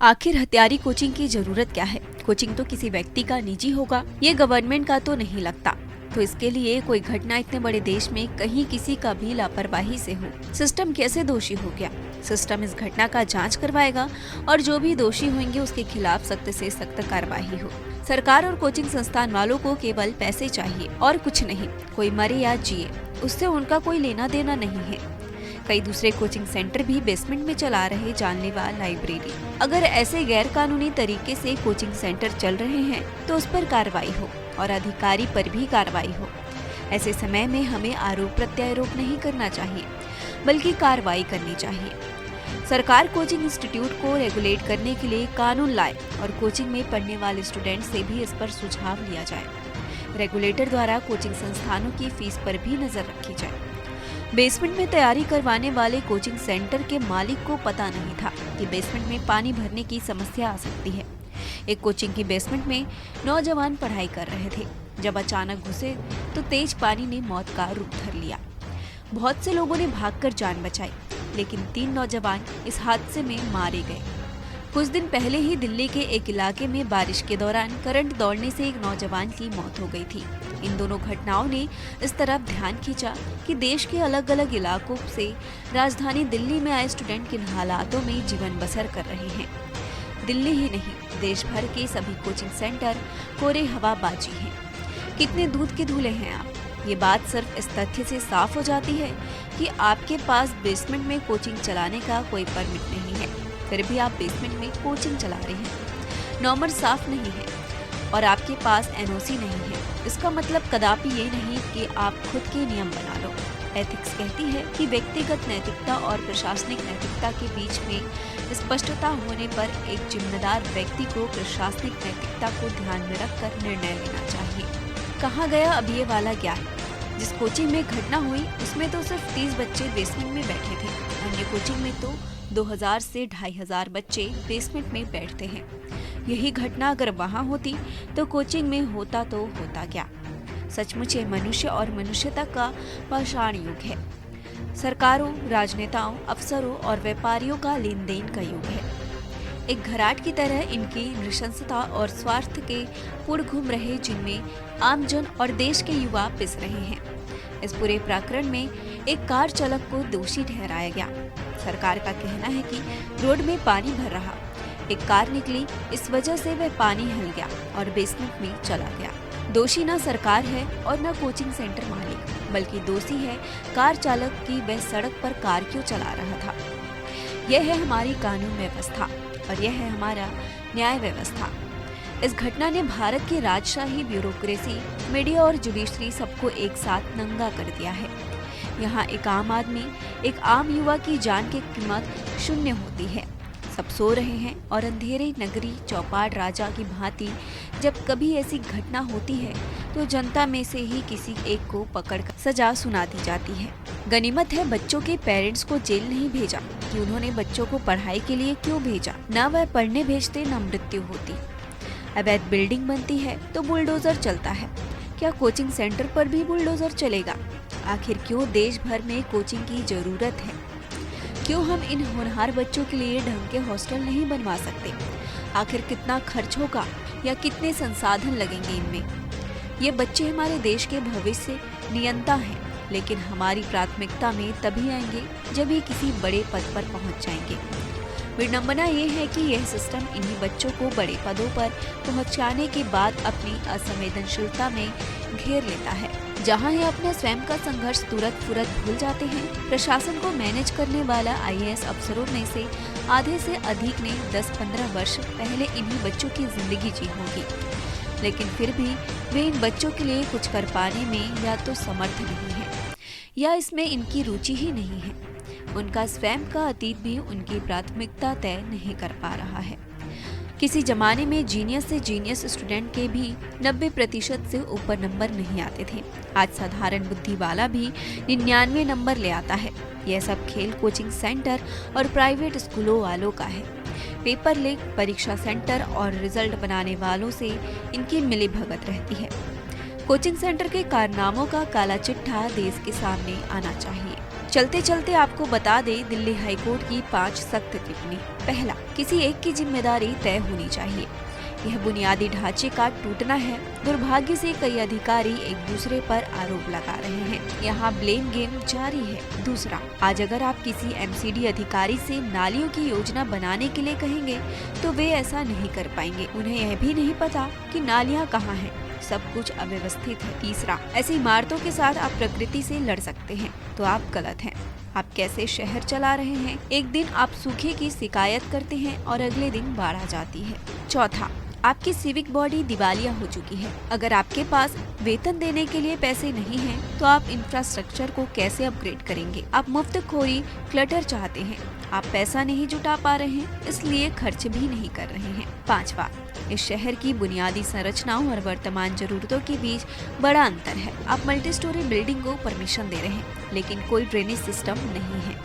आखिर हथियारी कोचिंग की जरूरत क्या है? कोचिंग तो किसी व्यक्ति का निजी होगा, ये गवर्नमेंट का तो नहीं लगता। तो इसके लिए कोई घटना इतने बड़े देश में कहीं किसी का भी लापरवाही से हो, सिस्टम कैसे दोषी हो गया? सिस्टम इस घटना का जांच करवाएगा और जो भी दोषी होंगे उसके खिलाफ सख्त से सख्त कार्रवाई हो। सरकार और कोचिंग संस्थान वालों को केवल पैसे चाहिए और कुछ नहीं। कोई मरे या जिए, उससे उनका कोई लेना देना नहीं है। कई दूसरे कोचिंग सेंटर भी बेसमेंट में चला रहे जानलेवा लाइब्रेरी। अगर ऐसे गैर कानूनी तरीके से कोचिंग सेंटर चल रहे हैं तो उस पर कार्रवाई हो और अधिकारी पर भी कार्रवाई हो। ऐसे समय में हमें आरोप प्रत्यारोप नहीं करना चाहिए, बल्कि कार्रवाई करनी चाहिए। सरकार कोचिंग इंस्टीट्यूट को रेगुलेट करने के लिए कानून लाए और कोचिंग में पढ़ने वाले स्टूडेंट से भी इस पर सुझाव लिया जाए। रेगुलेटर द्वारा कोचिंग संस्थानों की फीस पर भी नजर रखी जाए। बेसमेंट में तैयारी करवाने वाले कोचिंग सेंटर के मालिक को पता नहीं था कि बेसमेंट में पानी भरने की समस्या आ सकती है। एक कोचिंग की बेसमेंट में नौजवान पढ़ाई कर रहे थे। जब अचानक घुसे तो तेज पानी ने मौत का रूप धर लिया। बहुत से लोगों ने भागकर जान बचाई, लेकिन 3 नौजवान इस हादसे में मारे गए। कुछ दिन पहले ही दिल्ली के एक इलाके में बारिश के दौरान करंट दौड़ने से एक नौजवान की मौत हो गई थी। इन दोनों घटनाओं ने इस तरफ ध्यान खींचा कि देश के अलग अलग इलाकों से राजधानी दिल्ली में आए स्टूडेंट किन हालातों में जीवन बसर कर रहे हैं। दिल्ली ही नहीं, देश भर के सभी कोचिंग सेंटर कोरे हवाबाजी हैं। कितने दूध के धूले हैं आप? ये बात सिर्फ इस तथ्य से साफ हो जाती है कि आपके पास बेसमेंट में कोचिंग चलाने का कोई परमिट नहीं है, फिर भी आप बेसमेंट में कोचिंग चला रहे हैं। नंबर साफ नहीं है और आपके पास एनओसी नहीं है। इसका मतलब कदापि ये नहीं कि आप खुद के नियम बना लो। एथिक्स कहती है कि व्यक्तिगत नैतिकता और प्रशासनिक नैतिकता के बीच में स्पष्टता होने पर एक जिम्मेदार व्यक्ति को प्रशासनिक नैतिकता को ध्यान में रखकर निर्णय लेना चाहिए। कहाँ गया अब ये वाला ज्ञान? जिस कोचिंग में घटना हुई उसमें तो सिर्फ 30 बच्चे बेसमेंट में बैठे थे। अन्य कोचिंग में तो 2000 से 2500 बच्चे बेसमेंट में बैठते हैं। यही घटना अगर वहाँ होती तो कोचिंग में होता तो होता क्या? सचमुच ये मनुष्य और मनुष्यता का पाषाण युग है। सरकारों, राजनेताओं, अफसरों और व्यापारियों का लेन देन का युग है। एक घराट की तरह इनकी नृशंसता और स्वार्थ के पुड़ घूम रहे, जिनमें आमजन और देश के युवा पिस रहे हैं। इस पूरे प्रकरण में एक कार चालक को दोषी ठहराया गया। सरकार का कहना है कि रोड में पानी भर रहा, एक कार निकली, इस वजह से वह पानी हिल गया और बेसमेंट में चला गया। दोषी न सरकार है और न कोचिंग सेंटर मालिक, बल्कि दोषी है कार चालक की वह सड़क पर कार क्यों चला रहा था। यह है हमारी कानून व्यवस्था और यह है हमारा न्याय व्यवस्था। इस घटना ने भारत की राजशाही, ब्यूरोक्रेसी, मीडिया और जुडिशरी सबको एक साथ नंगा कर दिया है। यहाँ एक आम आदमी, एक आम युवा की जान की कीमत शून्य होती है। सब सो रहे हैं और अंधेरे नगरी चौपाट राजा की भांति जब कभी ऐसी घटना होती है तो जनता में से ही किसी एक को पकड़कर सजा सुना दी जाती है। गनीमत है बच्चों के पेरेंट्स को जेल नहीं भेजा कि उन्होंने बच्चों को पढ़ाई के लिए क्यों भेजा। न वह पढ़ने भेजते न मृत्यु होती। अवैध बिल्डिंग बनती है तो बुलडोजर चलता है। क्या कोचिंग सेंटर पर भी बुलडोजर चलेगा? आखिर क्यों देश भर में कोचिंग की जरूरत है? क्यों हम इन होनहार बच्चों के लिए ढंग के हॉस्टल नहीं बनवा सकते? आखिर कितना खर्च होगा या कितने संसाधन लगेंगे इनमें? ये बच्चे हमारे देश के भविष्य नियंता हैं, लेकिन हमारी प्राथमिकता में तभी आएंगे जब ये किसी बड़े पद पर पहुंच जाएंगे। विडंबना ये है कि यह सिस्टम इन्हीं बच्चों को बड़े पदों पर पहुंचाने के बाद अपनी असंवेदनशीलता में घेर लेता है। जहां ये अपना स्वयं का संघर्ष तुरंत फुरत भूल जाते हैं। प्रशासन को मैनेज करने वाला IAS अफसरों में से आधे से अधिक ने 10-15 वर्ष पहले इन्हीं बच्चों की जिंदगी जी होगी, लेकिन फिर भी वे इन बच्चों के लिए कुछ कर पाने में या तो समर्थ नहीं है या इसमें इनकी रुचि ही नहीं है। उनका स्वयं का अतीत भी उनकी प्राथमिकता तय नहीं कर पा रहा है। किसी जमाने में जीनियस से जीनियस स्टूडेंट के भी 90% से ऊपर नंबर नहीं आते थे। आज साधारण बुद्धि वाला भी 99 नंबर ले आता है। यह सब खेल कोचिंग सेंटर और प्राइवेट स्कूलों वालों का है। पेपर लीक, परीक्षा सेंटर और रिजल्ट बनाने वालों से इनकी मिलीभगत रहती है। कोचिंग सेंटर के कारनामों का काला चिट्ठा देश के सामने आना चाहिए। चलते चलते आपको बता दे दिल्ली हाईकोर्ट की 5 सख्त टिप्पणी। पहला, किसी एक की जिम्मेदारी तय होनी चाहिए। यह बुनियादी ढांचे का टूटना है। दुर्भाग्य से कई अधिकारी एक दूसरे पर आरोप लगा रहे हैं। यहाँ ब्लेम गेम जारी है। दूसरा, आज अगर आप किसी एमसीडी अधिकारी से नालियों की योजना बनाने के लिए कहेंगे तो वे ऐसा नहीं कर पाएंगे। उन्हें यह भी नहीं पता कि नालियाँ कहाँ हैं। सब कुछ अव्यवस्थित है। तीसरा, ऐसी इमारतों के साथ आप प्रकृति से लड़ सकते हैं तो आप गलत हैं। आप कैसे शहर चला रहे हैं? एक दिन आप सूखे की शिकायत करते हैं और अगले दिन बाढ़ आ जाती है। चौथा, आपकी सिविक बॉडी दिवालिया हो चुकी है। अगर आपके पास वेतन देने के लिए पैसे नहीं हैं, तो आप इंफ्रास्ट्रक्चर को कैसे अपग्रेड करेंगे? आप मुफ्तखोरी क्लटर चाहते हैं। आप पैसा नहीं जुटा पा रहे हैं, इसलिए खर्च भी नहीं कर रहे हैं। पांचवा, इस शहर की बुनियादी संरचनाओं और वर्तमान जरूरतों के बीच बड़ा अंतर है। आप मल्टी स्टोरी बिल्डिंग को परमिशन दे रहे हैं, लेकिन कोई ड्रेनेज सिस्टम नहीं है।